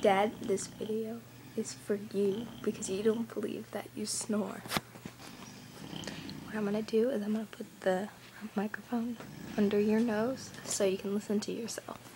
Dad, this video is for you because you don't believe that you snore. What I'm gonna do is I'm gonna put the microphone under your nose so you can listen to yourself.